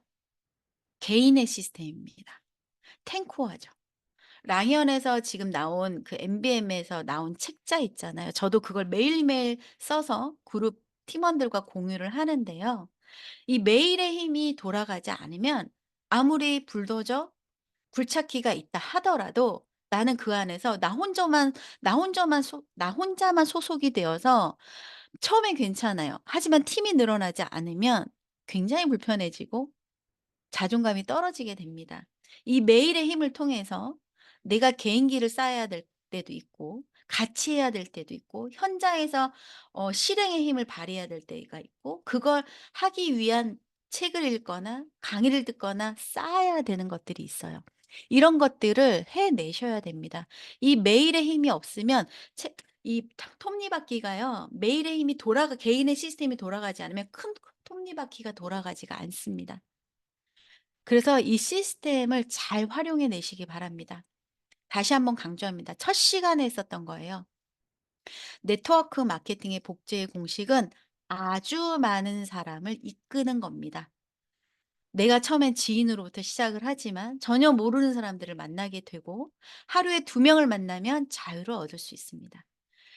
S2: 개인의 시스템입니다. 탱코어죠. 랑연에서 지금 나온 그 MBM에서 나온 책자 있잖아요. 저도 그걸 매일매일 써서 그룹 팀원들과 공유를 하는데요. 이 매일의 힘이 돌아가지 않으면 아무리 불도저 굴착기가 있다 하더라도 나는 그 안에서 나 혼자만 소속이 되어서 처음엔 괜찮아요. 하지만 팀이 늘어나지 않으면 굉장히 불편해지고 자존감이 떨어지게 됩니다. 이 매일의 힘을 통해서 내가 개인기를 쌓아야 될 때도 있고 같이 해야 될 때도 있고 현장에서 실행의 힘을 발휘해야 될 때가 있고 그걸 하기 위한 책을 읽거나 강의를 듣거나 쌓아야 되는 것들이 있어요. 이런 것들을 해내셔야 됩니다. 이 매일의 힘이 없으면 이 톱니바퀴가요. 매일의 힘이 개인의 시스템이 돌아가지 않으면 큰 톱니바퀴가 돌아가지가 않습니다. 그래서 이 시스템을 잘 활용해 내시기 바랍니다. 다시 한번 강조합니다. 첫 시간에 했었던 거예요. 네트워크 마케팅의 복제의 공식은 아주 많은 사람을 이끄는 겁니다. 내가 처음엔 지인으로부터 시작을 하지만 전혀 모르는 사람들을 만나게 되고 하루에 2명을 만나면 자유를 얻을 수 있습니다.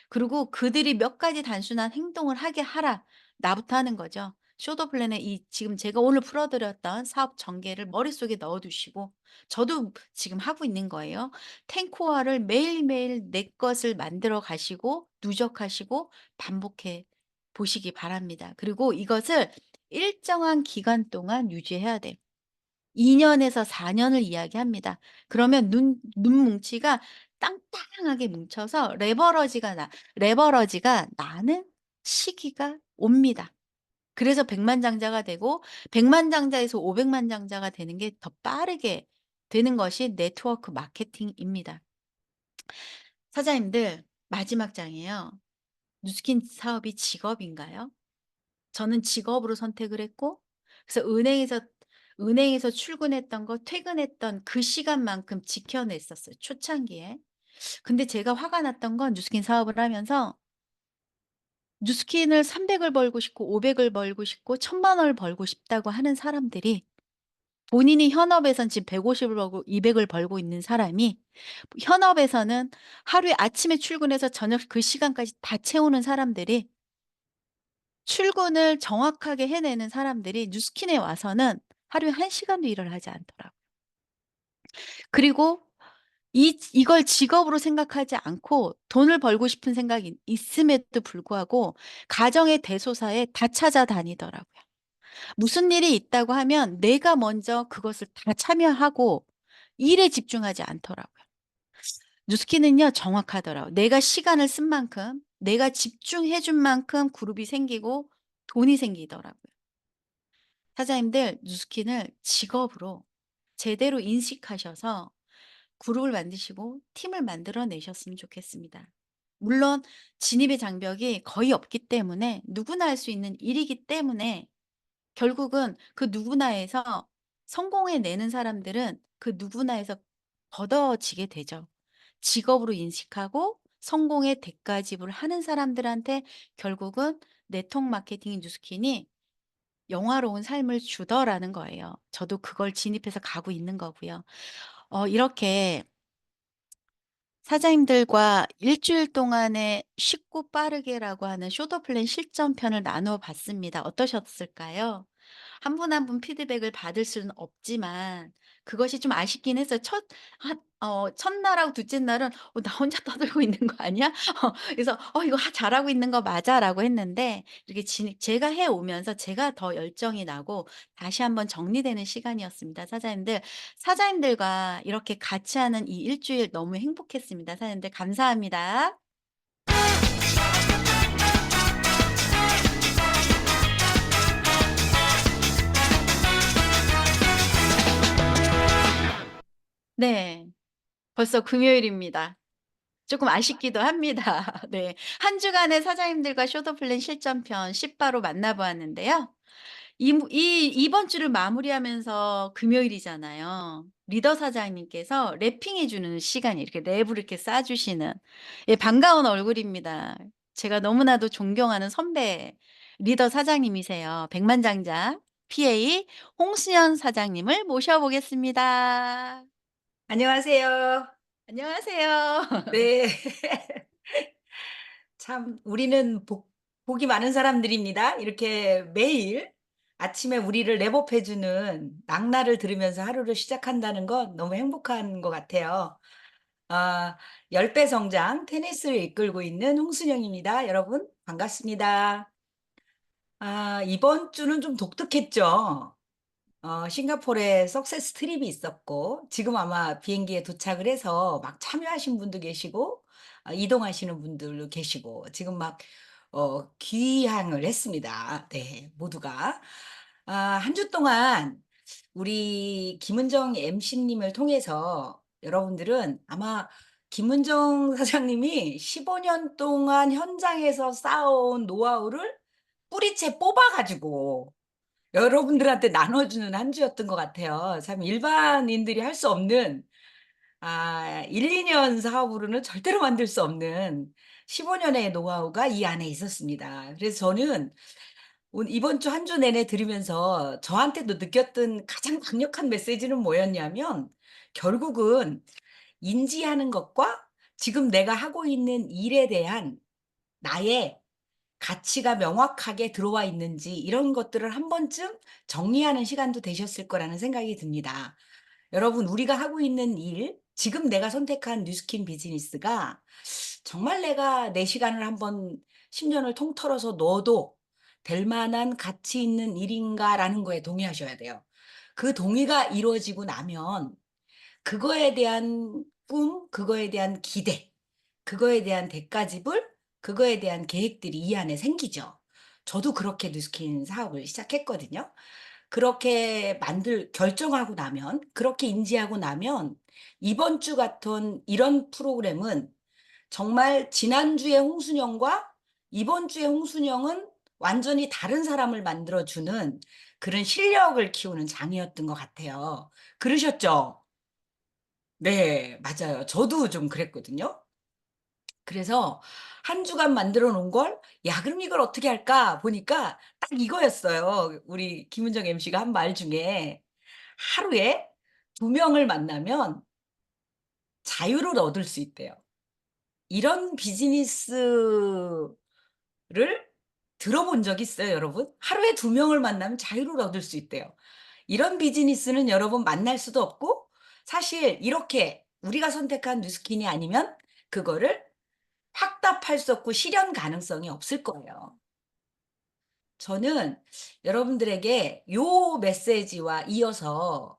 S2: 그리고 그들이 몇 가지 단순한 행동을 하게 하라. 나부터 하는 거죠. 쇼더 플랜에 이 지금 제가 오늘 풀어 드렸던 사업 전개를 머릿속에 넣어 두시고 저도 지금 하고 있는 거예요. 탱코어를 매일매일 내 것을 만들어 가시고 누적하시고 반복해 보시기 바랍니다. 그리고 이것을 일정한 기간 동안 유지해야 돼요. 2 년에서 4 년을 이야기합니다. 그러면 눈뭉치가 땅땅하게 뭉쳐서 레버러지가 나는 시기가 옵니다. 그래서 백만장자가 되고 백만장자에서 500만장자가 되는 게 더 빠르게 되는 것이 네트워크 마케팅입니다. 사장님들 마지막 장이에요. 누스킨 사업이 직업인가요? 저는 직업으로 선택을 했고 그래서 은행에서 출근했던 거 퇴근했던 그 시간만큼 지켜냈었어요, 초창기에. 근데 제가 화가 났던 건 뉴스킨 사업을 하면서 뉴스킨을 300을 벌고 싶고 500을 벌고 싶고 1,000만 원을 벌고 싶다고 하는 사람들이 본인이 현업에선 지금 150을 벌고 200을 벌고 있는 사람이 현업에서는 하루에 아침에 출근해서 저녁 그 시간까지 다 채우는 사람들이 출근을 정확하게 해내는 사람들이 뉴스킨에 와서는 하루에 1 시간도 일을 하지 않더라고요. 그리고 이걸 직업으로 생각하지 않고 돈을 벌고 싶은 생각이 있음에도 불구하고 가정의 대소사에 다 찾아다니더라고요. 무슨 일이 있다고 하면 내가 먼저 그것을 다 참여하고 일에 집중하지 않더라고요. 뉴스키는요 정확하더라고요. 내가 시간을 쓴 만큼 내가 집중해 준 만큼 그룹이 생기고 돈이 생기더라고요. 사장님들 뉴스킨을 직업으로 제대로 인식하셔서 그룹을 만드시고 팀을 만들어 내셨으면 좋겠습니다. 물론 진입의 장벽이 거의 없기 때문에 누구나 할 수 있는 일이기 때문에 결국은 그 누구나에서 성공해 내는 사람들은 그 누구나에서 걷어지게 되죠. 직업으로 인식하고 성공의 대가 지불을 하는 사람들한테 결국은 네트워크 마케팅 뉴스킨이 영화로운 삶을 주더라는 거예요. 저도 그걸 진입해서 가고 있는 거고요. 이렇게 사장님들과 일주일 동안의 쉽고 빠르게라고 하는 쇼더 플랜 실전편을 나누어 봤습니다. 어떠셨을까요? 한 분 한 분 피드백을 받을 수는 없지만 그것이 좀 아쉽긴 했어요. 첫날하고 둘째 날은 '나 혼자 떠들고 있는 거 아니야?' 그래서 이거 잘하고 있는 거 맞아.'라고 했는데 이렇게 제가 해 오면서 제가 더 열정이 나고 다시 한번 정리되는 시간이었습니다. 사장님들과 이렇게 같이 하는 이 일주일 너무 행복했습니다. 사장님들 감사합니다. 네. 벌써 금요일입니다. 조금 아쉽기도 합니다. 네. 한 주간의 사장님들과 쇼더 플랜 실전편 10바로 만나 보았는데요. 이번 주를 마무리하면서 금요일이잖아요. 리더 사장님께서 랩핑해 주는 시간이 이렇게 랩을 이렇게 쏴 주시는 반가운 얼굴입니다. 제가 너무나도 존경하는 선배 리더 사장님이세요. 백만장자 PA 홍수연 사장님을 모셔 보겠습니다.
S4: 안녕하세요.
S2: 안녕하세요.
S4: 네. 참 우리는 복이 많은 사람들입니다. 이렇게 매일 아침에 우리를 랩업해 주는 낭날을 들으면서 하루를 시작한다는 건 너무 행복한 것 같아요. 아, 10배 성장 테니스를 이끌고 있는 홍순영입니다. 여러분 반갑습니다. 이번 주는 좀 독특했죠. 싱가포르에 석세스 트립이 있었고 지금 아마 비행기에 도착을 해서 막 참여하신 분도 계시고 이동하시는 분들도 계시고 지금 막 귀향을 했습니다. 네, 모두가. 한 주 동안 우리 김은정 MC님을 통해서 여러분들은 아마 김은정 사장님이 15년 동안 현장에서 쌓아온 노하우를 뿌리채 뽑아가지고 여러분들한테 나눠주는 한 주였던 것 같아요. 참 일반인들이 할 수 없는 1-2년 사업으로는 절대로 만들 수 없는 15년의 노하우가 이 안에 있었습니다. 그래서 저는 이번 주 한 주 내내 들으면서 저한테도 느꼈던 가장 강력한 메시지는 뭐였냐면 결국은 인지하는 것과 지금 내가 하고 있는 일에 대한 나의 가치가 명확하게 들어와 있는지 이런 것들을 한 번쯤 정리하는 시간도 되셨을 거라는 생각이 듭니다. 여러분, 우리가 하고 있는 일, 지금 내가 선택한 뉴스킨 비즈니스가 정말 내가 내 시간을 한번 10년을 통틀어서 넣어도 될 만한 가치 있는 일인가라는 거에 동의하셔야 돼요. 그 동의가 이루어지고 나면 그거에 대한 꿈, 그거에 대한 기대, 그거에 대한 대가 지불, 그거에 대한 계획들이 이 안에 생기죠. 저도 그렇게 뉴스킨 사업을 시작했거든요. 그렇게 결정하고 나면, 그렇게 인지하고 나면, 이번 주 같은 이런 프로그램은 정말 지난주의 홍순영과 이번 주의 홍순영은 완전히 다른 사람을 만들어주는 그런 실력을 키우는 장이었던 것 같아요. 그러셨죠? 네, 맞아요. 저도 좀 그랬거든요. 그래서 한 주간 만들어 놓은 걸 '야 그럼 이걸 어떻게 할까?' 보니까 딱 이거였어요. 우리 김은정 MC가 한 말 중에 하루에 2명을 만나면 자유를 얻을 수 있대요. 이런 비즈니스를 들어본 적 있어요, 여러분? 하루에 2명을 만나면 자유를 얻을 수 있대요. 이런 비즈니스는 여러분 만날 수도 없고 사실 이렇게 우리가 선택한 뉴스킨이 아니면 그거를 확답할 수 없고 실현 가능성이 없을 거예요. 저는 여러분들에게 요 메시지와 이어서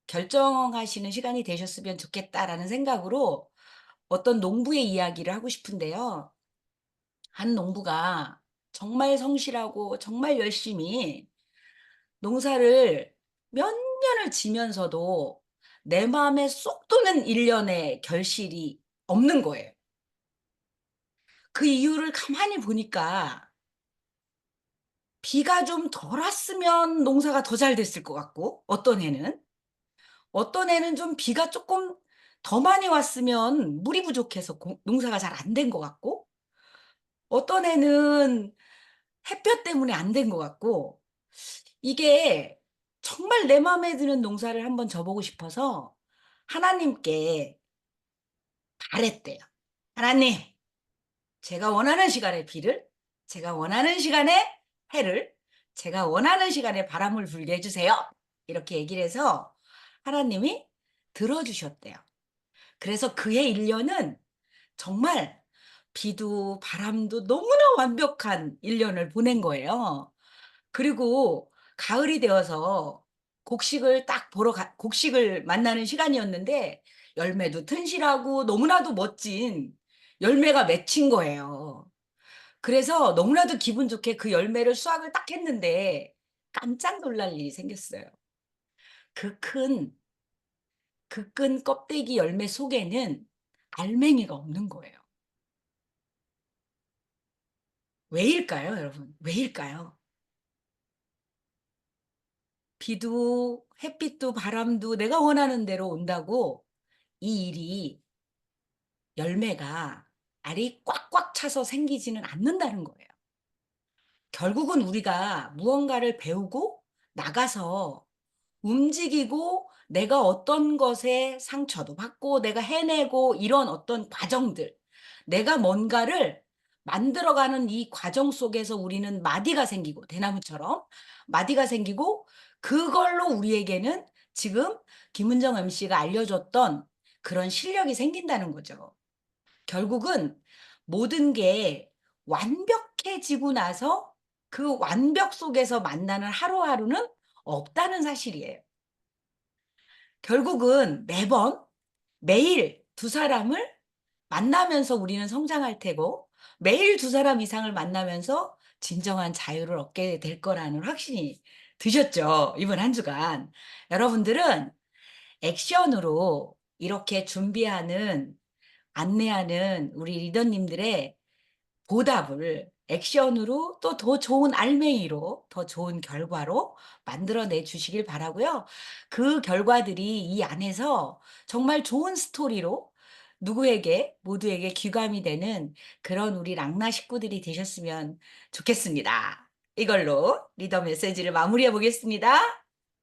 S4: 결정하시는 시간이 되셨으면 좋겠다라는 생각으로 어떤 농부의 이야기를 하고 싶은데요. 한 농부가 정말 성실하고 정말 열심히 농사를 몇 년을 지면서도 내 마음에 쏙 드는 일련의 결실이 없는 거예요. 그 이유를 가만히 보니까 비가 좀 덜 왔으면 농사가 더 잘 됐을 것 같고, 어떤 해는 좀 비가 조금 더 많이 왔으면 물이 부족해서 농사가 잘 안 된 것 같고, 어떤 해는 햇볕 때문에 안 된 것 같고, 이게 정말 내 마음에 드는 농사를 한번 져보고 싶어서 하나님께 바랬대요. 하나님, 제가 원하는 시간에 비를, 제가 원하는 시간에 해를, 제가 원하는 시간에 바람을 불게 해주세요. 이렇게 얘기를 해서 하나님이 들어주셨대요. 그래서 그의 1년은 정말 비도 바람도 너무나 완벽한 1년을 보낸 거예요. 그리고 가을이 되어서 곡식을 만나는 시간이었는데 열매도 튼실하고 너무나도 멋진 열매가 맺힌 거예요. 그래서 너무나도 기분 좋게 그 열매를 수확을 딱 했는데 깜짝 놀랄 일이 생겼어요. 그 큰 껍데기 열매 속에는 알맹이가 없는 거예요. 왜일까요, 여러분? 왜일까요? 비도 햇빛도 바람도 내가 원하는 대로 온다고 이 일이 열매가 알이 꽉꽉 차서 생기지는 않는다는 거예요. 결국은 우리가 무언가를 배우고 나가서 움직이고 내가 어떤 것에 상처도 받고 내가 해내고 이런 어떤 과정들, 내가 뭔가를 만들어가는 이 과정 속에서 우리는 마디가 생기고 대나무처럼 마디가 생기고 그걸로 우리에게는 지금 김은정 MC가 알려줬던 그런 실력이 생긴다는 거죠. 결국은 모든 게 완벽해지고 나서 그 완벽 속에서 만나는 하루하루는 없다는 사실이에요. 결국은 매일 두 사람을 만나면서 우리는 성장할 테고 매일 두 사람 이상을 만나면서 진정한 자유를 얻게 될 거라는 확신이 드셨죠? 이번 한 주간. 여러분들은 액션으로 이렇게 안내하는 우리 리더님들의 보답을 액션으로 또 더 좋은 알맹이로 더 좋은 결과로 만들어내 주시길 바라고요. 그 결과들이 이 안에서 정말 좋은 스토리로 모두에게 귀감이 되는 그런 우리 랑나 식구들이 되셨으면 좋겠습니다. 이걸로 리더 메시지를 마무리해 보겠습니다.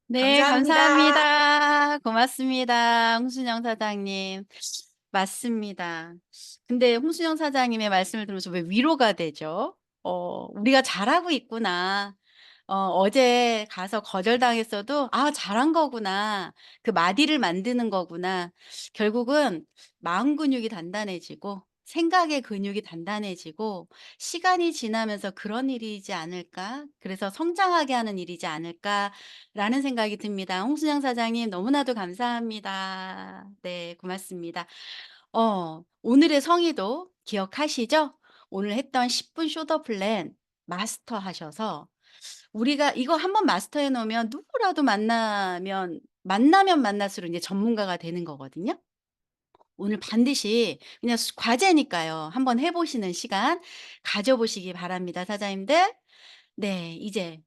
S2: 네,
S4: 감사합니다.
S2: 감사합니다. 고맙습니다. 홍순영 사장님. 맞습니다. 근데 홍순영 사장님의 말씀을 들으면서 왜 위로가 되죠? 우리가 잘하고 있구나. 어제 가서 거절당했어도 '아 잘한 거구나. 그 마디를 만드는 거구나.' 결국은 마음 근육이 단단해지고 생각의 근육이 단단해지고 '시간이 지나면서 그런 일이지 않을까? 그래서 성장하게 하는 일이지 않을까?'라는 생각이 듭니다. 홍순영 사장님 너무나도 감사합니다. 네 고맙습니다. 오늘의 성의도 기억하시죠? 오늘 했던 10분 쇼더 플랜 마스터하셔서 우리가 이거 한번 마스터해 놓으면 누구라도 만나면 만날수록 이제 전문가가 되는 거거든요. 오늘 반드시 그냥 과제니까요. 한번 해 보시는 시간 가져 보시기 바랍니다, 사장님들. 네. 이제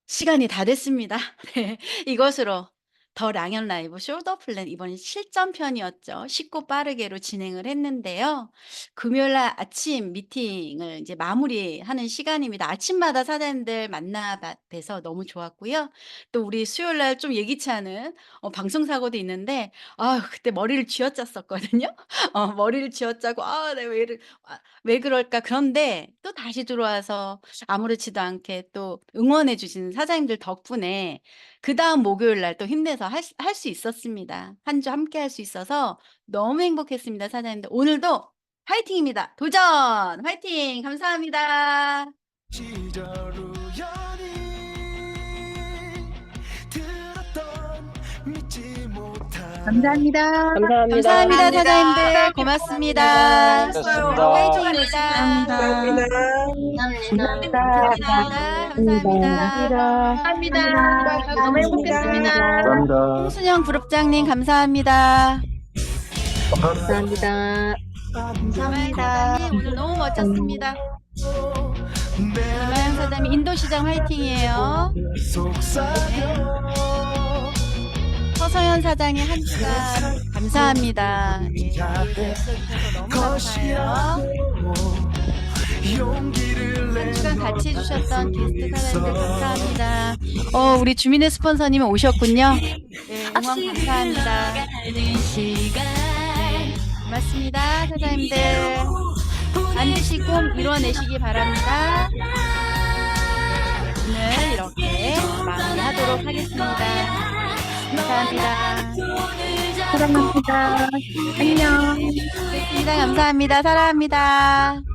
S2: 시간이 다 됐습니다. 네. 이것으로 더 랑연 라이브 숄더 플랜 이번엔 실전편이었죠. 쉽고 빠르게로 진행을 했는데요. 금요일 날 아침 미팅을 이제 마무리하는 시간입니다. 아침마다 사장님들 뵈서 너무 좋았고요. 또 우리 수요일 날 좀 예기치 않은 방송 사고도 있는데 그때 머리를 쥐어짰었거든요. 머리를 쥐어짜고 '아 내가 왜 그럴까?' 그런데 또 다시 들어와서 아무렇지도 않게 또 응원해 주신 사장님들 덕분에 그다음 목요일 날 또 힘내서 할 수 있었습니다. 한 주 함께 할 수 있어서 너무 행복했습니다, 사장님들. 오늘도 화이팅입니다. 도전! 화이팅! 감사합니다.
S5: 시절 우연히 들었던 믿지 못한 감사합니다.
S2: 감사합니다, 사장님들. 고맙습니다. 화이팅입니다. 감사합니다.
S5: 너무 행복했습니다.
S2: 홍순영 부릅장님 감사합니다.
S5: 감사합니다.
S2: 사장님 오늘 너무 멋졌습니다. 김하영 사장님 인도시장 화이팅이에요. 서서연 사장님 한 주간 감사합니다. 예, 애써주셔서 너무 감사해요. 한 주간 같이 해주셨던 게스트 사장님들 감사합니다. 우리 주민의 스폰서님 오셨군요. 네, 응원 감사합니다. 고맙습니다, 사장님들. 반드시 꼭 이뤄내시기 바랍니다. 오늘 이렇게 마무리하도록 하겠습니다. 감사합니다.
S5: 사랑합니다. 안녕.
S2: 됐습니다. 감사합니다. 사랑합니다.